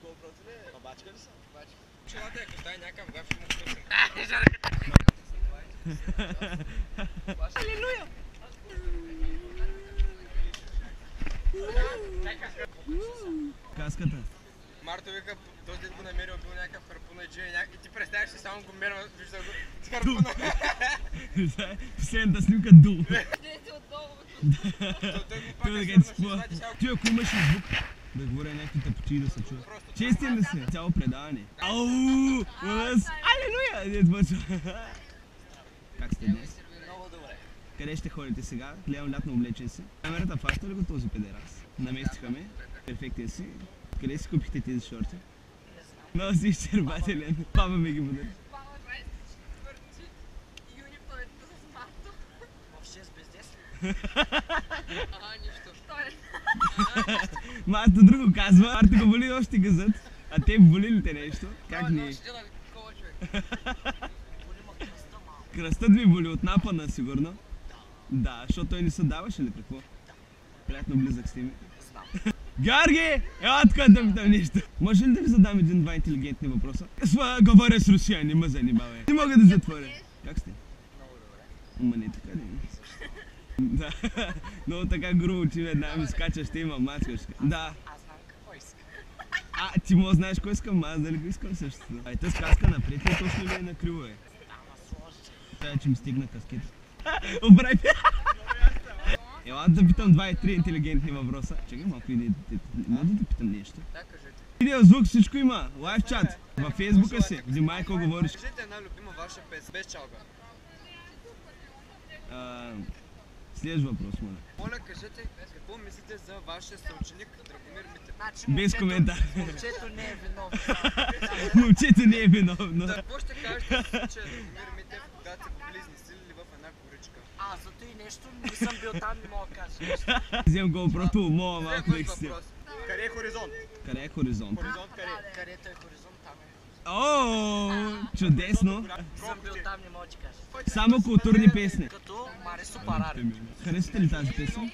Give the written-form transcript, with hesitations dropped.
GoPro-то ли? Бачка ли са? Бачка. Челата е катай някакъв гав, ще му късам. Алилуя! Каската. Марто вика, този ден го намерил, бил някакъв харпунаджия и ти представяш си, само го мерва, вижда го с харпуна. Последната снимка дул. Дете отдолу. Той да кажа какво. Ти ако имаш и звук, да говоря някакви тъпоти да се чуят. Честен ли си? Цяло предаване. Ау! Алилуя! Дед почва. Как сте днес? Много добре. Къде ще ходите сега? Гледам лятно облечен си. Камерата фаща ли го този педерас? Наместиха ме. Перфектен си. Къде си купихте тези шорти? Много си изчерпателен. Папа ми ги подари. Мама 24 юни паметта с Марто. В 6 без 10. Нищо. Той е. Марто друго казва. Марто го боли още газът. А те боли ли те нещо? Как не? Ще дела такова човек. Боли ма кръста малко. Кръстът ви боли от напана, сигурно? Да, защото той не се даваше ли какво? Приятно близък сте ми. Знам. Георги! Ела така да питам нещо. Може ли да ви задам един-два интелигентни въпроса? Говоря с Русия, не ме занимавай. Не мога да затворя. Как сте? Много добре. Ма не така ли? Да, много така грубо, че веднага ми скача, ще има мачкаш. Да. Аз знам какво иска. Ти може знаеш кой искам, аз дали го искам същото. Ай, тази каска напред и точно ли е накриво е? Ама сложи. Тая, че ми стигна каскета. Обрай! Ела да питам 2-3 интелигентни въпроса. Чакай малко и мога да те питам нещо. Да, кажете. Видео, звук, всичко има. Лайв чат. Във фейсбука си. Внимай какво говориш. Кажете една любима ваша песен, без чалга. Следващ въпрос, моля. Моля, кажете какво мислите за вашия съученик Драгомир Митев. Значи, Без коментар. Момчето не е виновно. Момчето не е виновно. За какво ще кажете за случая Драгомир Митев, когато се били изнасилили в една горичка? Зато и нещо не съм бил там, не мога да кажа нещо. Взем GoPro-то, мола малко да Следващ ексти. въпрос. Къде е хоризонт? Къде е хоризонт? Хоризонт къде? Където е хоризонт, там е. О, чудесно. Не съм бил там, не мога да ти кажа. Само културни песни. Като Марисо Парари. Харесвате ли тази песен?